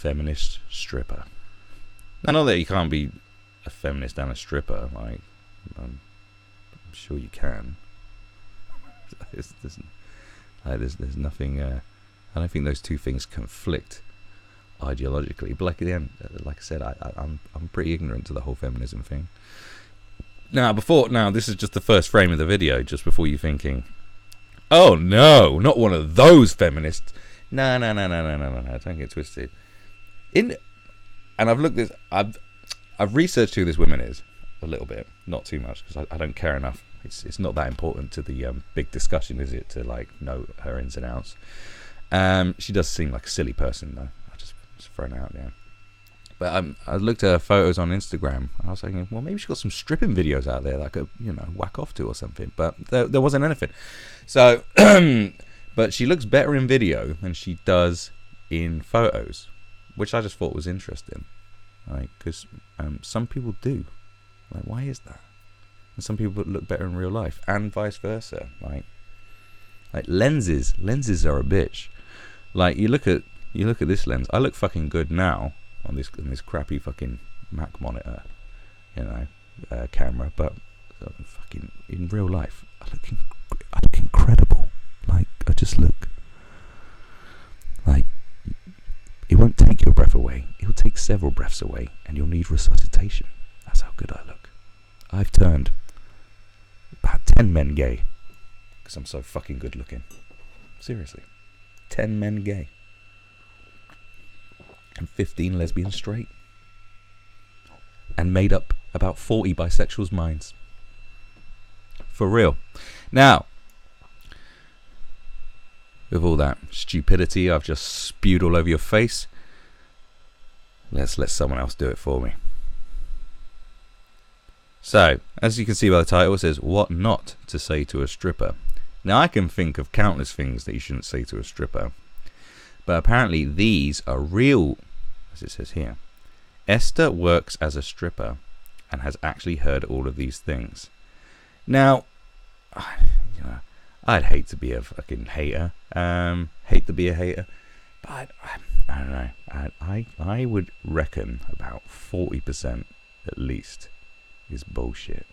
feminist stripper. Now, not that you can't be a feminist and a stripper. Like, I'm sure you can. There's nothing. I don't think those two things conflict ideologically. But like I said, I'm pretty ignorant to the whole feminism thing. Now, this is just the first frame of the video. Just before you thinking, oh no, not one of those feminists. No. Don't get twisted. And I've looked this. I've researched who this woman is a little bit, not too much, because I don't care enough. It's not that important to the big discussion, is it? To like know her ins and outs. She does seem like a silly person, though. I just thrown out there. But I looked at her photos on Instagram, and I was thinking, well, maybe she got some stripping videos out there that I could, whack off to or something. But there wasn't anything. So, but she looks better in video than she does in photos, which I just thought was interesting. Like, because some people do. Like, why is that? And some people look better in real life, and vice versa. Like lenses are a bitch. Like, you look at this lens. I look fucking good now on this crappy fucking Mac monitor, camera. But fucking in real life, I look incredible. Like, I just look like it won't take your breath away. It'll take several breaths away, and you'll need resuscitation. That's how good I look. I've turned about 10 men gay because I'm so fucking good looking. Seriously. 10 men gay. And 15 lesbian straight. And made up about 40 bisexuals' minds. For real. Now, with all that stupidity I've just spewed all over your face, let's let someone else do it for me. So, as you can see by the title, it says, what not to say to a stripper. Now, I can think of countless things that you shouldn't say to a stripper. But apparently these are real, as it says here. Esther works as a stripper and has actually heard all of these things. Now, I'd hate to be a fucking hater. Hate to be a hater. But I don't know. I would reckon about 40% at least is bullshit.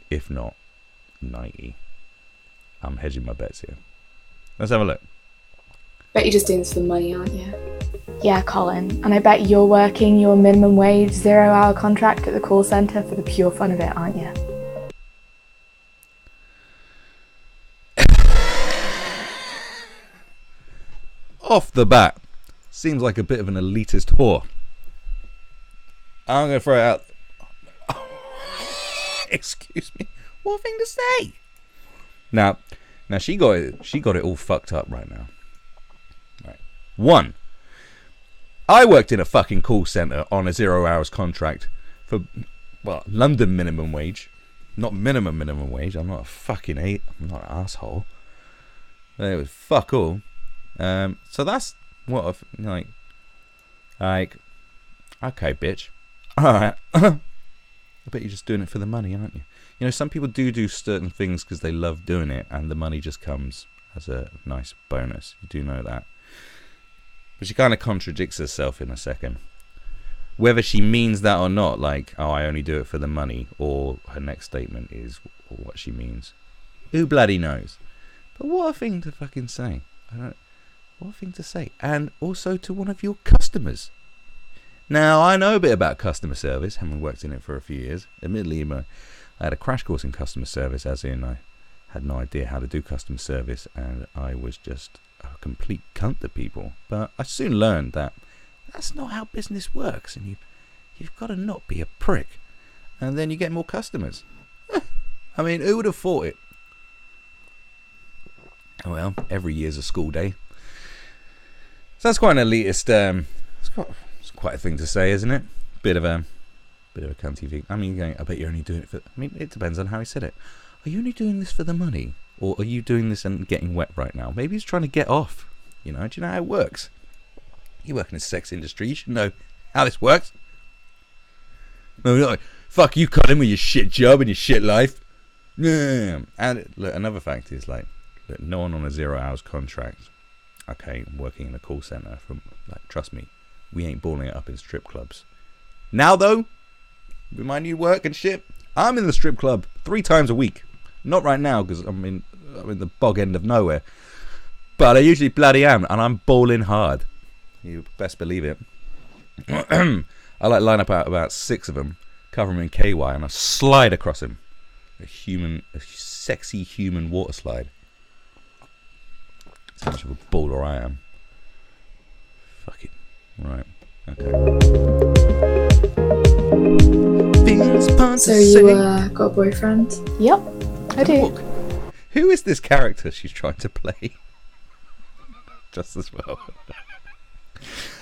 If not 90. I'm hedging my bets here. Let's have a look. Bet you're just doing this for money, aren't you? Yeah, Colin. And I bet you're working your minimum wage 0-hour contract at the call centre for the pure fun of it, aren't you? Off the bat, seems like a bit of an elitist whore. I'm going to throw it out. Excuse me. What thing to say? Now she got it all fucked up right now. Right. 1. I worked in a fucking call centre on a 0 hours contract for, London minimum wage. Not minimum wage. I'm not a fucking I'm not an asshole. It was fuck all. So that's what like, okay, bitch. Alright. I bet you're just doing it for the money, aren't you? Some people do certain things because they love doing it, and the money just comes as a nice bonus. You do know that. But she kind of contradicts herself in a second. Whether she means that or not, like, oh, I only do it for the money, or her next statement is what she means. Who bloody knows? But what a thing to fucking say. What a thing to say. And also to one of your customers. Now, I know a bit about customer service, having worked in it for a few years. Admittedly, I had a crash course in customer service, as in I had no idea how to do customer service, and I was just a complete cunt to people. But I soon learned that that's not how business works, and you've got to not be a prick, and then you get more customers. I mean, who would have thought it? Well, every year's a school day. So that's quite an elitist. It's quite a thing to say, isn't it? Bit of a cunty thing. I mean, I bet you're only doing it for. I mean, it depends on how he said it. Are you only doing this for the money, or are you doing this and getting wet right now? Maybe he's trying to get off. Do you know how it works? You work in the sex industry. You should know how this works. No, like, fuck you, cut him with your shit job and your shit life. Yeah. And look, another fact is look, no one on a 0 hours contract. Okay, working in a call center trust me, we ain't balling it up in strip clubs. Now though, with my new work and shit, I'm in the strip club 3 times a week. Not right now because I'm in the bog end of nowhere, but I usually bloody am, and I'm balling hard. You best believe it. I like line up about 6 of them, cover them in KY, and I slide across them. A sexy human water slide. That's how much of a baller I am. Fuck it. Right. Okay. So you got a boyfriend? Yep, I do. Who is this character she's trying to play? Just as well.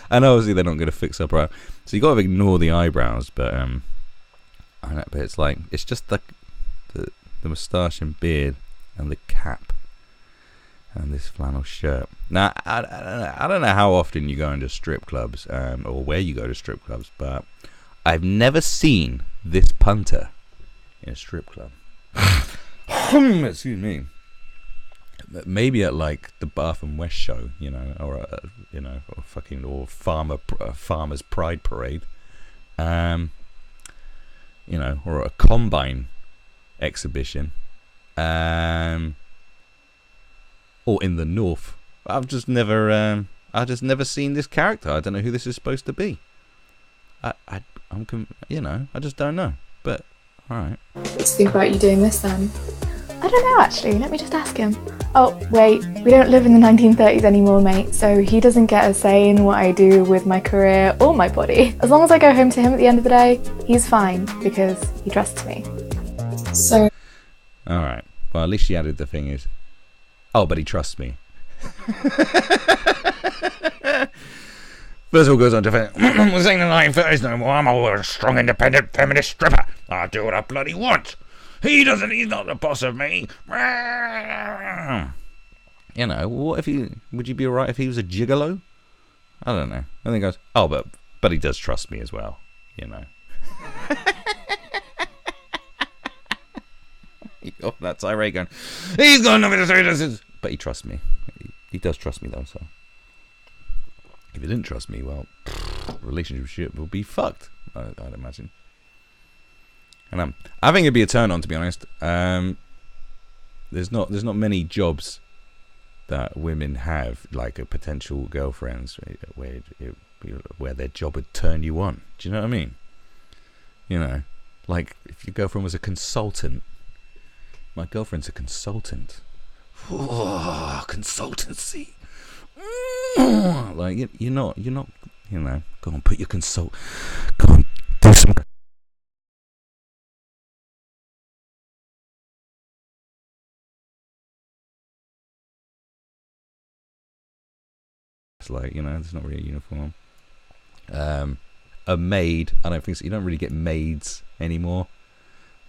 And obviously they're not going to fix up right. So you got to ignore the eyebrows, but I don't know, but it's like it's just the moustache and beard and the cap and this flannel shirt. Now I don't know how often you go into strip clubs or where you go to strip clubs, but I've never seen this punter in a strip club. Excuse me. Maybe at like the Bath and West show, you know, or Farmers Pride Parade, you know, or a combine exhibition, or in the North. I've just never seen this character. I don't know who this is supposed to be. I just don't know. But all right. What do you think about you doing this then? I don't know actually, let me just ask him. Oh wait, we don't live in the 1930s anymore, mate, so he doesn't get a say in what I do with my career or my body. As long as I go home to him at the end of the day, he's fine because he trusts me. So alright. Well, at least she added the thing is, oh, but he trusts me. First of all, goes on to say, I'm saying the 1930s no more. I'm a strong, independent, feminist stripper. I'll do what I bloody want. He's not the boss of me. You know, would you be alright if he was a gigolo? I don't know. And then he goes, oh, but he does trust me as well, you know. You got that tirade going, he's got nothing to say to this. But he trusts me. He does trust me though, so. If he didn't trust me, well, relationship will be fucked, I'd imagine. And I think it'd be a turn on, to be honest. There's not many jobs that women have, like a potential girlfriends, where their job would turn you on. Do you know what I mean? You know, like if your girlfriend was a consultant. My girlfriend's a consultant. Oh, consultancy. Like you're not. You know, go on, put your Go on, do some. Like, you know, there's not really a uniform. A maid, I don't think so. You don't really get maids anymore.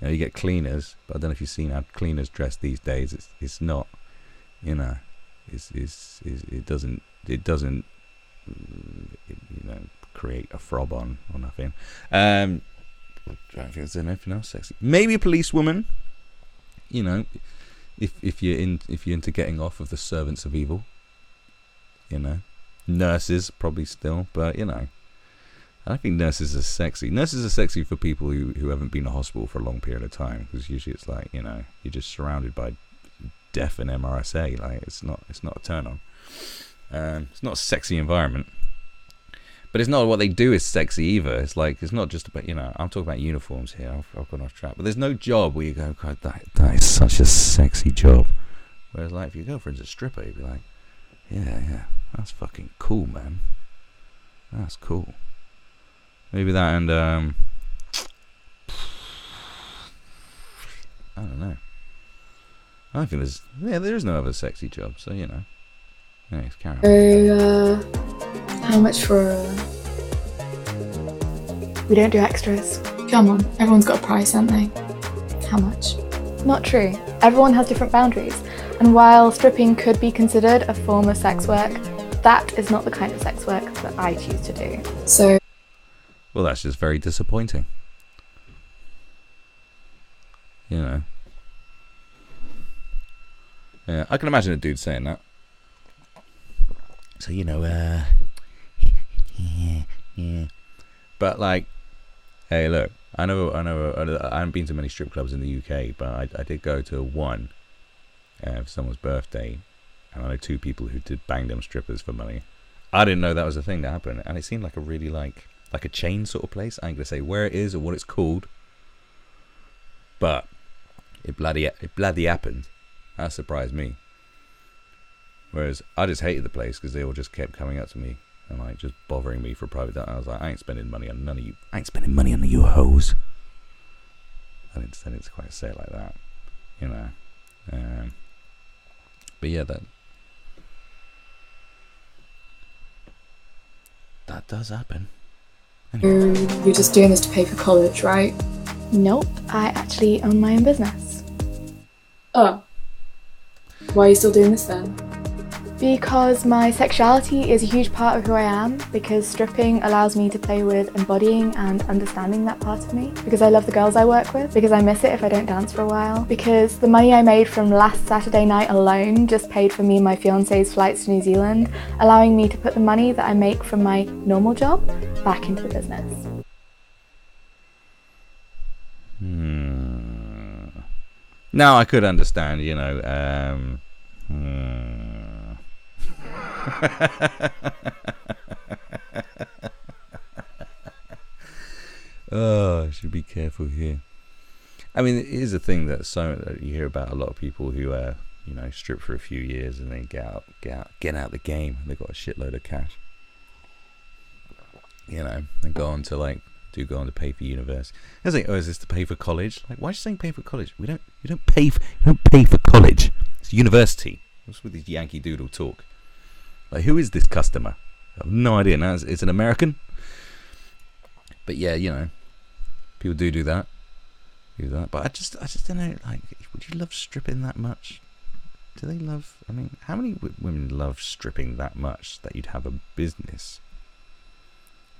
You know, you get cleaners, but I don't know if you've seen how cleaners dress these days. It's not, you know, it doesn't you know, create a frob on or nothing. I don't think there's anything else sexy. Maybe a policewoman. You know, if you're into getting off of the servants of evil. You know. Nurses probably still, but you know, I think nurses are sexy. Nurses are sexy for people who haven't been to hospital for a long period of time, because usually it's like, you know, you're just surrounded by death and MRSA. Like it's not a turn on. It's not a sexy environment, but it's not what they do is sexy either. It's like, it's not just about, you know, I'm talking about uniforms here. I've gone off track, but there's no job where you go, God, that is such a sexy job. Whereas like if your girlfriend's a stripper, you'd be like, yeah. That's fucking cool, man. That's cool. Maybe that and I don't know. I think there is no other sexy job, so you know. Anyways, carry on. So, how much for We don't do extras. Come on, everyone's got a price, haven't they? How much? Not true. Everyone has different boundaries. And while stripping could be considered a form of sex work, that is not the kind of sex work that I choose to do. So, well, that's just very disappointing. You know. Yeah, I can imagine a dude saying that. So, you know, Yeah. But like, hey, look, I know. I haven't been to many strip clubs in the UK, but I did go to one for someone's birthday, and I know 2 people who did bang them strippers for money. I didn't know that was a thing that happened, and it seemed like a really like a chain sort of place. I ain't gonna say where it is or what it's called, but it bloody happened. That surprised me. Whereas I just hated the place because they all just kept coming up to me and like just bothering me for private data. I was like, I ain't spending money on none of you. I ain't spending money on you hoes. I didn't quite say it like that, you know. But yeah, that does happen. Anyway. You're just doing this to pay for college, right? Nope, I actually own my own business. Oh. Why are you still doing this then? Because my sexuality is a huge part of who I am, because stripping allows me to play with embodying and understanding that part of me, because I love the girls I work with, because I miss it if I don't dance for a while, because the money I made from last Saturday night alone just paid for me and my fiance's flights to New Zealand, allowing me to put the money that I make from my normal job back into the business. Now I could understand, you know, oh, I should be careful here. I mean, it is a thing that you hear about a lot of people who, you know, strip for a few years and then get out the game. They've got a shitload of cash, you know, and go on to pay for university. I was like, oh, is this to pay for college? Like, why are you saying pay for college? You don't pay for college. It's university. What's with this Yankee Doodle talk? Like, who is this customer? I have no idea. Now it's an American. But yeah, you know, people do that. But I just don't know. Like, would you love stripping that much? Do they love? I mean, how many women love stripping that much that you'd have a business?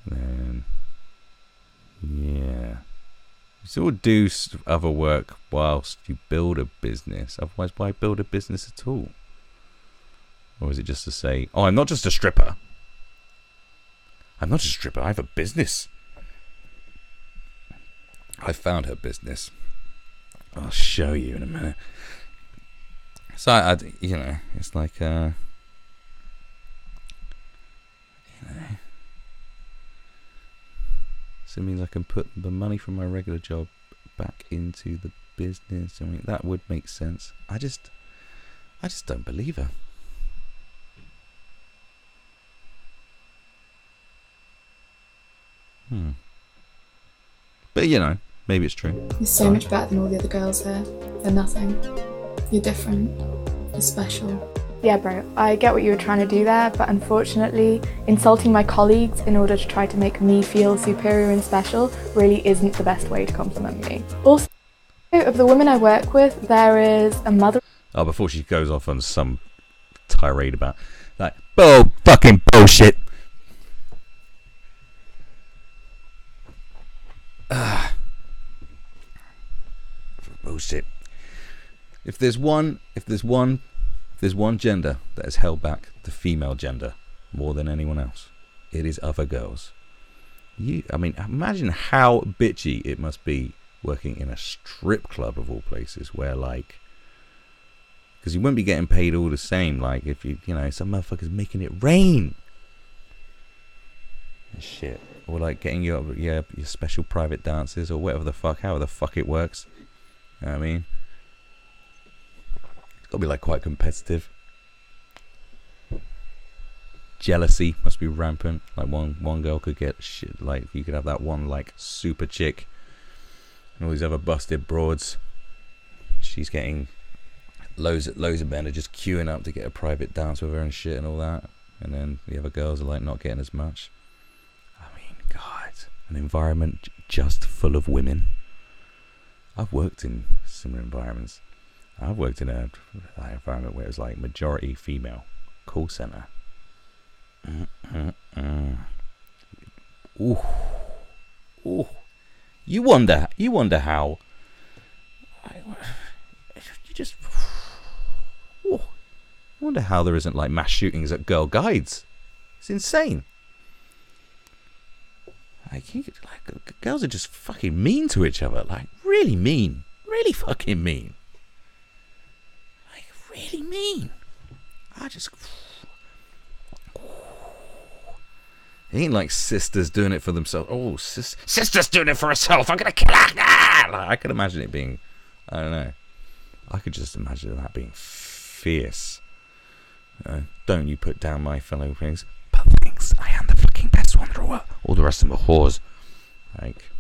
Then, yeah, you still do other work whilst you build a business. Otherwise, why build a business at all? Or is it just to say, oh, I'm not just a stripper. I'm not just a stripper. I have a business. I found her business. I'll show you in a minute. So you know, it's like, you know, so it means I can put the money from my regular job back into the business. I mean, that would make sense. I just don't believe her. But you know, maybe it's true. You're so much better than all the other girls here. They're nothing. You're different. You're special. Yeah, bro, I get what you were trying to do there, but unfortunately, insulting my colleagues in order to try to make me feel superior and special really isn't the best way to compliment me. Also, of the women I work with, there is a mother... Oh, before she goes off on some tirade about, like, fucking bullshit. Bullshit. If there's one gender that has held back the female gender more than anyone else, it is other girls. I mean, imagine how bitchy it must be working in a strip club of all places, where like, because you wouldn't be getting paid all the same. Like if you know, some motherfuckers making it rain and shit, or like getting your special private dances or whatever the fuck, however the fuck it works. You know what I mean? It's gotta be like quite competitive. Jealousy must be rampant. Like one girl could get shit, like you could have that one like super chick and all these other busted broads. She's getting loads of men are just queuing up to get a private dance with her and shit and all that, and then the other girls are like not getting as much. I mean, God, an environment just full of women. I've worked in similar environments. I've worked in an environment where it was like majority female call center. Ooh. You wonder how. You just. Ooh. I wonder how there isn't like mass shootings at Girl Guides. It's insane. Girls are just fucking mean to each other. Like, really mean. Really fucking mean. Like, really mean. I just... It ain't like sisters doing it for themselves. Oh, sister's doing it for herself. I'm going to kill her. Like, I could imagine it being... I don't know. I could just imagine that being fierce. Don't you put down my fellow things. But thanks, I am the fucking best wanderer. All the rest of them are whores. Like,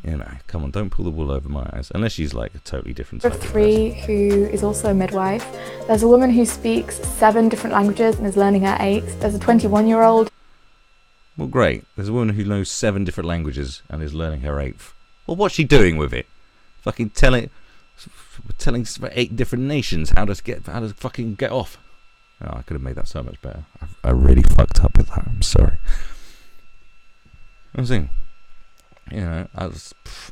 you know, come on, don't pull the wool over my eyes. Unless she's like a totally different type of 3 who is also a midwife. There's a woman who speaks 7 different languages and is learning her 8th. There's a 21-year-old. Well, great. There's a woman who knows 7 different languages and is learning her 8th. Well, what's she doing with it? Fucking telling 8 different nations how to fucking get off. Oh, I could have made that so much better. I really fucked up with that. I'm sorry. I'm saying, you know,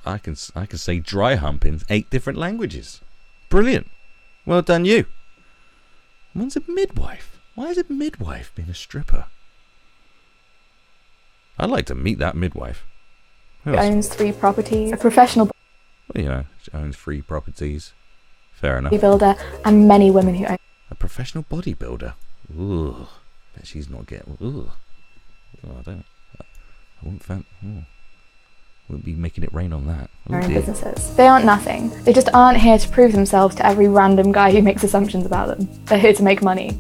I can say dry hump in 8 different languages. Brilliant. Well done, you. One's a midwife. Why is a midwife being a stripper? I'd like to meet that midwife. Who owns 3 properties. A professional... Well, you know, she owns 3 properties. Fair enough. Bodybuilder, and many women who own... A professional bodybuilder. Ooh. Bet she's not getting... Ooh. Oh, I wouldn't be making it rain on that. Their own businesses. They aren't nothing. They just aren't here to prove themselves to every random guy who makes assumptions about them. They're here to make money.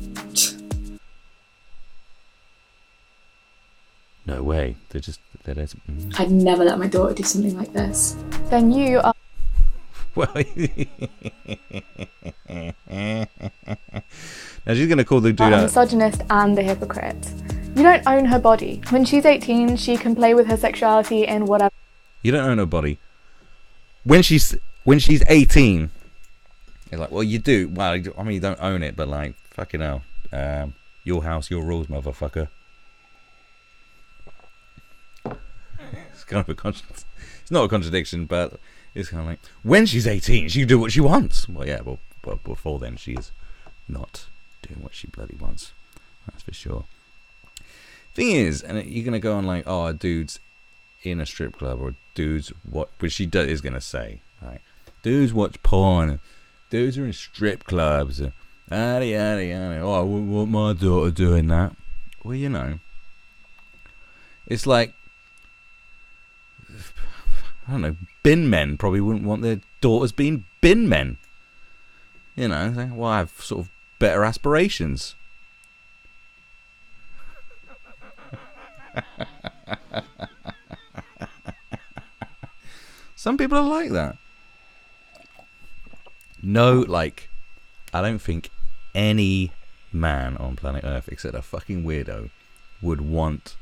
No way. They're I'd never let my daughter do something like this. Then you are... Well, now she's going to call the dude a misogynist and a hypocrite. You don't own her body. When she's 18, she can play with her sexuality in whatever... You don't own her body. When she's 18, you're like, well, you do. Well, I mean, you don't own it, but like, fucking hell. Your house, your rules, motherfucker. It's kind of it's not a contradiction, but it's kind of like, when she's 18, she can do what she wants. Well, yeah, well, before then, she is not doing what she bloody wants. That's for sure. Thing is, and you're going to go on like, oh, a dude's in a strip club, or dudes what, which she is going to say, right? Dudes watch porn, dudes are in strip clubs, yada, yada, yada. Oh, I wouldn't want my daughter doing that. Well, you know, it's like, I don't know, bin men probably wouldn't want their daughters being bin men. You know, like, well, I have sort of better aspirations. Some people are like that. No, like, I don't think any man on planet Earth, except a fucking weirdo, would want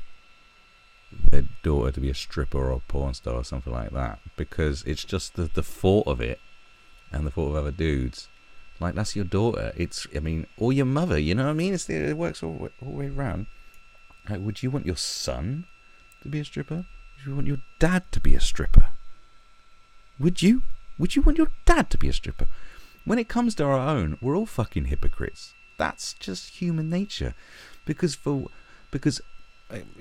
their daughter to be a stripper or a porn star or something like that, because it's just the thought of it and the thought of other dudes. Like, that's your daughter. It's, I mean, or your mother, you know what I mean? It works all the way around. Like, would you want your son to be a stripper? Would you want your dad to be a stripper? Would you? Would you want your dad to be a stripper? When it comes to our own, we're all fucking hypocrites. That's just human nature. Because, you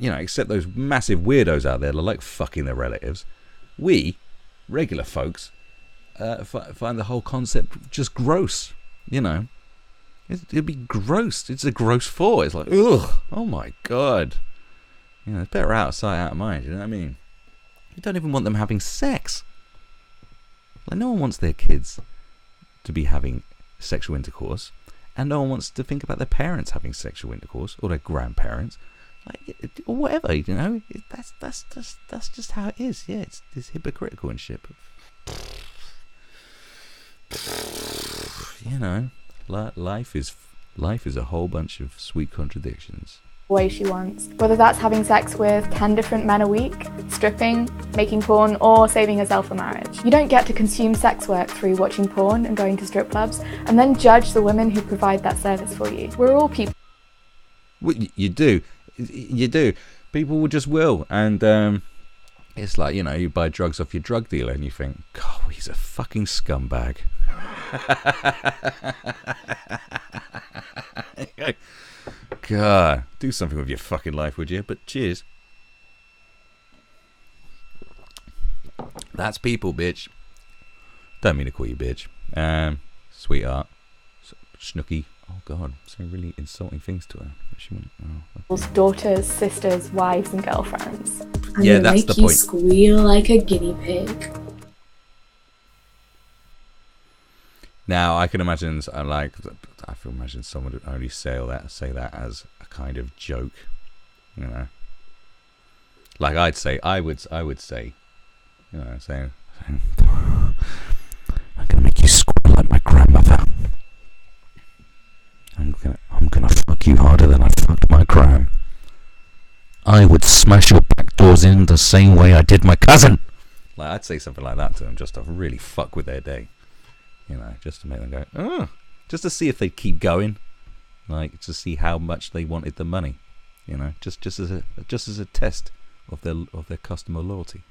know, except those massive weirdos out there that like fucking their relatives, we, regular folks, find the whole concept just gross, you know. It'd be gross. It's a gross thought. It's like, ugh, oh my God. You know, it's better out of sight, out of mind, you know what I mean? You don't even want them having sex. Like, no one wants their kids to be having sexual intercourse, and no one wants to think about their parents having sexual intercourse, or their grandparents, like, or whatever, you know. That's just how it is. Yeah, it's hypocritical and shit. But, you know, life is a whole bunch of sweet contradictions. Way she wants. Whether that's having sex with 10 different men a week, stripping, making porn, or saving herself for marriage. You don't get to consume sex work through watching porn and going to strip clubs, and then judge the women who provide that service for you. We're all people. Well, you do. People will just will. And it's like, you know, you buy drugs off your drug dealer and you think, God, he's a fucking scumbag. God, do something with your fucking life, would you? But cheers. That's people, bitch. Don't mean to call you bitch. Sweetheart. Snooky. Oh God, saying really insulting things to her. Okay. Daughters, sisters, wives, and girlfriends. Yeah, that's the make you point. Squeal like a guinea pig. Now I can imagine, I can imagine someone would only say that as a kind of joke, you know. Like I would say, you know, saying, I'm gonna make you squeal like my grandmother. I'm gonna fuck you harder than I fucked my gran. I would smash your back doors in the same way I did my cousin. Like, I'd say something like that to them just to really fuck with their day. You know, just to make them go, oh, just to see if they'd keep going, like to see how much they wanted the money. You know, just as a test of their customer loyalty.